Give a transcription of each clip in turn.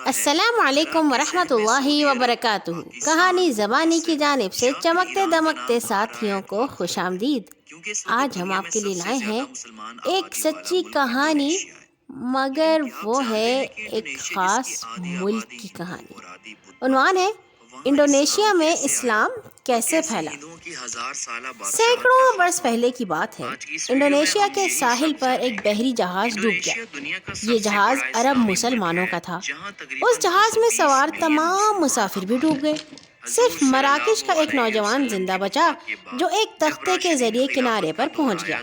السلام علیکم ورحمۃ اللہ وبرکاتہ۔ کہانی زبانی کی جانب سے چمکتے دمکتے ساتھیوں کو خوش آمدید۔ آج ہم آپ کے لیے لائے ہیں ایک سچی کہانی، مگر وہ ہے ایک خاص ملک کی کہانی۔ عنوان ہے انڈونیشیا میں اسلام کیسے پھیلا۔ سینکڑوں برس پہلے کی بات ہے، انڈونیشیا کے ساحل پر ایک بحری جہاز ڈوب گیا۔ یہ جہاز عرب مسلمانوں کا تھا۔ اس جہاز میں سوار تمام مسافر بھی ڈوب گئے، صرف مراکش کا ایک نوجوان زندہ بچا جو ایک تختے کے ذریعے کنارے پر پہنچ گیا۔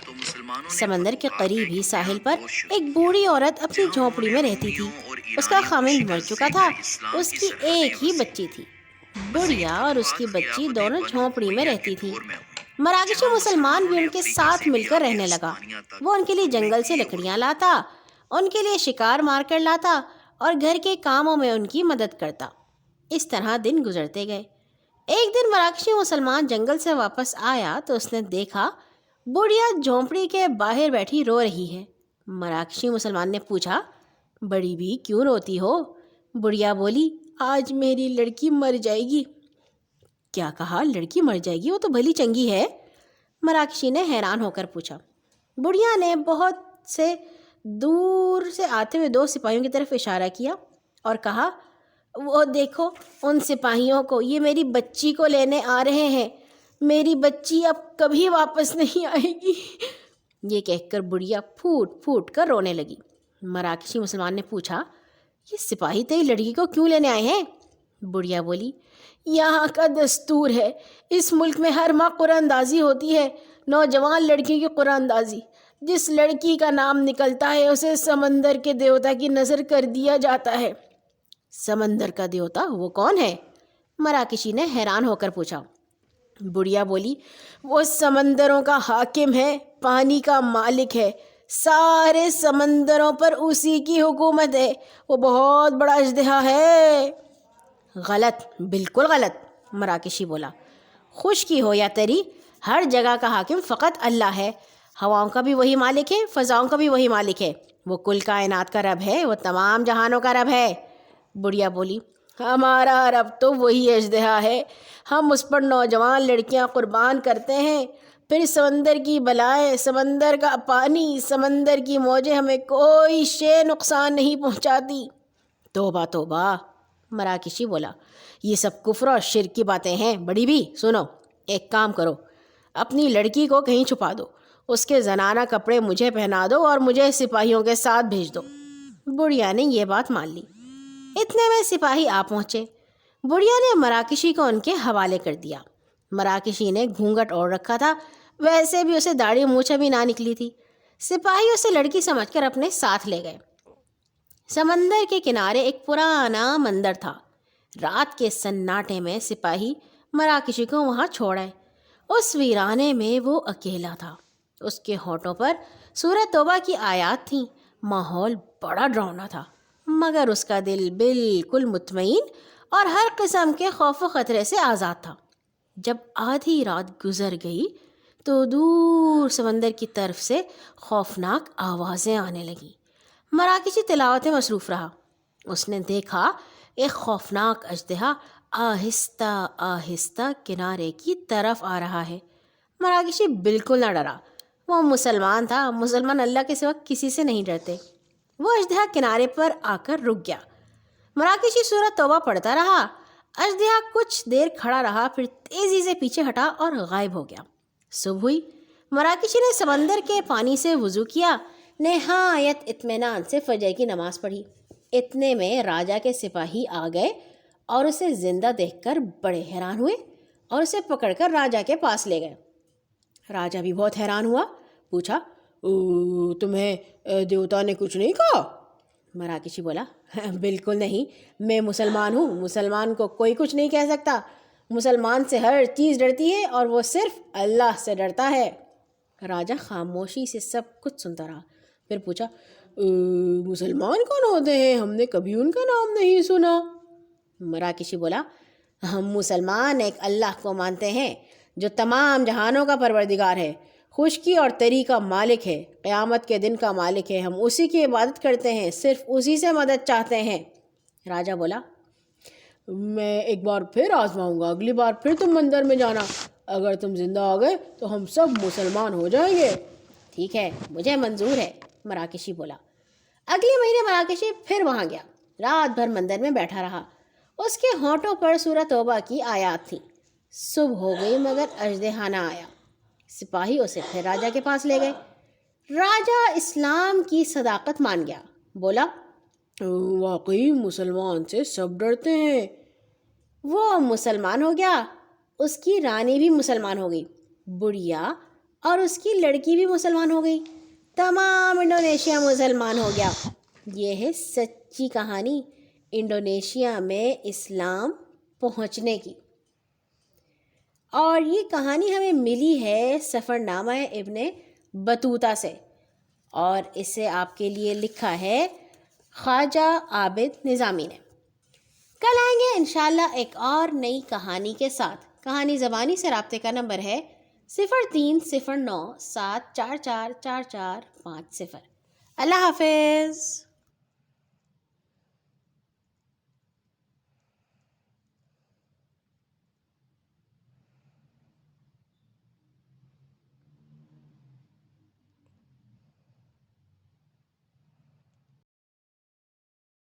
سمندر کے قریب ہی ساحل پر ایک بوڑھی عورت اپنی جھونپڑی میں رہتی تھی۔ اس کا خاوند مر چکا تھا، اس کی ایک ہی بچی تھی۔ بڑھیا اور اس کی بچی دونوں جھونپڑی میں رہتی تھی۔ مراکشی مسلمان بھی ان کے ساتھ مل کر رہنے لگا۔ وہ ان کے لیے جنگل سے لکڑیاں لاتا، ان کے لیے شکار مار کر لاتا اور گھر کے کاموں میں ان کی مدد کرتا۔ اس طرح دن گزرتے گئے۔ ایک دن مراکشی مسلمان جنگل سے واپس آیا تو اس نے دیکھا بڑھیا جھونپڑی کے باہر بیٹھی رو رہی ہے۔ مراکشی مسلمان نے پوچھا، بڑی بھی کیوں روتی ہو؟ بڑھیا بولی، آج میری لڑکی مر جائے گی۔ کیا کہا؟ لڑکی مر جائے گی؟ وہ تو بھلی چنگی ہے۔ مراکشی نے حیران ہو کر پوچھا۔ بڑھیا نے بہت سے دور سے آتے ہوئے دو سپاہیوں کی طرف اشارہ کیا اور کہا، وہ دیکھو ان سپاہیوں کو، یہ میری بچی کو لینے آ رہے ہیں۔ میری بچی اب کبھی واپس نہیں آئے گی۔ یہ کہہ کر بڑھیا پھوٹ پھوٹ کر رونے لگی۔ مراکشی مسلمان نے پوچھا، یہ سپاہی تیری لڑکی کو کیوں لینے آئے ہیں؟ بڑھیا بولی، یہاں کا دستور ہے، اس ملک میں ہر ماہ قرآن اندازی ہوتی ہے، نوجوان لڑکی کی قرآن اندازی۔ جس لڑکی کا نام نکلتا ہے اسے سمندر کے دیوتا کی نذر کر دیا جاتا ہے۔ سمندر کا دیوتا؟ وہ کون ہے؟ مراکشی نے حیران ہو کر پوچھا۔ بڑھیا بولی، وہ سمندروں کا حاکم ہے، پانی کا مالک ہے، سارے سمندروں پر اسی کی حکومت ہے، وہ بہت بڑا اژدہا ہے۔ غلط، بالکل غلط، مراکشی بولا۔ خشکی ہو یا تری، ہر جگہ کا حاکم فقط اللہ ہے۔ ہواؤں کا بھی وہی مالک ہے، فضاؤں کا بھی وہی مالک ہے، وہ کل کائنات کا رب ہے، وہ تمام جہانوں کا رب ہے۔ بڑھیا بولی، ہمارا رب تو وہی اژدہا ہے، ہم اس پر نوجوان لڑکیاں قربان کرتے ہیں، پھر سمندر کی بلائیں، سمندر کا پانی، سمندر کی موجیں ہمیں کوئی شے نقصان نہیں پہنچاتی۔ توبہ توبہ، مراکشی بولا، یہ سب کفر اور شرک کی باتیں ہیں۔ بڑی بھی سنو، ایک کام کرو، اپنی لڑکی کو کہیں چھپا دو، اس کے زنانہ کپڑے مجھے پہنا دو اور مجھے سپاہیوں کے ساتھ بھیج دو۔ بڑھیا نے یہ بات مان لی۔ اتنے میں سپاہی آ پہنچے۔ بڑھیا نے مراکشی کو ان کے حوالے کر دیا۔ مراکشی نے گھونگھٹ اوڑھ رکھا تھا، ویسے بھی اسے داڑھی مونچھ بھی نہ نکلی تھی۔ سپاہی اسے لڑکی سمجھ کر اپنے ساتھ لے گئے۔ سمندر کے کنارے ایک پرانا مندر تھا۔ رات کے سناٹے میں سپاہی مراکشی کو وہاں چھوڑ آئے۔ اس ویرانے میں وہ اکیلا تھا۔ اس کے ہونٹوں پر سورہ توبہ کی آیات تھیں۔ ماحول بڑا ڈراؤنا تھا، مگر اس کا دل بالکل مطمئن اور ہر قسم کے خوف و خطرے سے آزاد تھا۔ جب آدھی رات گزر گئی تو دور سمندر کی طرف سے خوفناک آوازیں آنے لگیں۔ مراکشی تلاوت میں مصروف رہا۔ اس نے دیکھا ایک خوفناک اژدہا آہستہ آہستہ کنارے کی طرف آ رہا ہے۔ مراکشی بالکل نہ ڈرا، وہ مسلمان تھا، مسلمان اللہ کے سوا کسی سے نہیں ڈرتے۔ وہ اژدہا کنارے پر آ کر رک گیا۔ مراکشی سورہ توبہ پڑھتا رہا۔ اژدہا کچھ دیر کھڑا رہا، پھر تیزی سے پیچھے ہٹا اور غائب ہو گیا۔ صبح ہوئی۔ مراکشی نے سمندر کے پانی سے وضو کیا، نہایت اطمینان سے فجر کی نماز پڑھی۔ اتنے میں راجا کے سپاہی آ گئے اور اسے زندہ دیکھ کر بڑے حیران ہوئے اور اسے پکڑ کر راجا کے پاس لے گئے۔ راجا بھی بہت حیران ہوا، پوچھا، تمہیں دیوتا نے کچھ نہیں کہا؟ مراکشی بولا، بالکل نہیں، میں مسلمان ہوں، مسلمان کو کوئی کچھ نہیں کہہ سکتا، مسلمان سے ہر چیز ڈرتی ہے اور وہ صرف اللہ سے ڈرتا ہے۔ راجا خاموشی سے سب کچھ سنتا رہا، پھر پوچھا، مسلمان کون ہوتے ہیں؟ ہم نے کبھی ان کا نام نہیں سنا۔ مراکشی بولا، ہم مسلمان ایک اللہ کو مانتے ہیں جو تمام جہانوں کا پروردگار ہے، خشکی اور تری کا مالک ہے، قیامت کے دن کا مالک ہے، ہم اسی کی عبادت کرتے ہیں، صرف اسی سے مدد چاہتے ہیں۔ راجہ بولا، میں ایک بار پھر آزماؤں گا، اگلی بار پھر تم مندر میں جانا، اگر تم زندہ آ گئے تو ہم سب مسلمان ہو جائیں گے۔ ٹھیک ہے، مجھے منظور ہے، مراکشی بولا۔ اگلے مہینے مراکشی پھر وہاں گیا، رات بھر مندر میں بیٹھا رہا۔ اس کے ہونٹوں پر سورہ توبہ کی آیات تھیں۔ صبح ہو گئی مگر اژدہا نہ آیا۔ سپاہی اسے پھر راجہ کے پاس لے گئے۔ راجہ اسلام کی صداقت مان گیا، بولا، واقعی مسلمان سے سب ڈرتے ہیں۔ وہ مسلمان ہو گیا، اس کی رانی بھی مسلمان ہو گئی، بڑھیا اور اس کی لڑکی بھی مسلمان ہو گئی، تمام انڈونیشیا مسلمان ہو گیا۔ یہ ہے سچی کہانی انڈونیشیا میں اسلام پہنچنے کی۔ اور یہ کہانی ہمیں ملی ہے سفر نامہ ابن بطوطہ سے، اور اسے آپ کے لیے لکھا ہے خواجہ عابد نظامی نے۔ کل آئیں گے انشاءاللہ ایک اور نئی کہانی کے ساتھ۔ کہانی زبانی سے رابطے کا نمبر ہے 0309744445۔ اللہ حافظ۔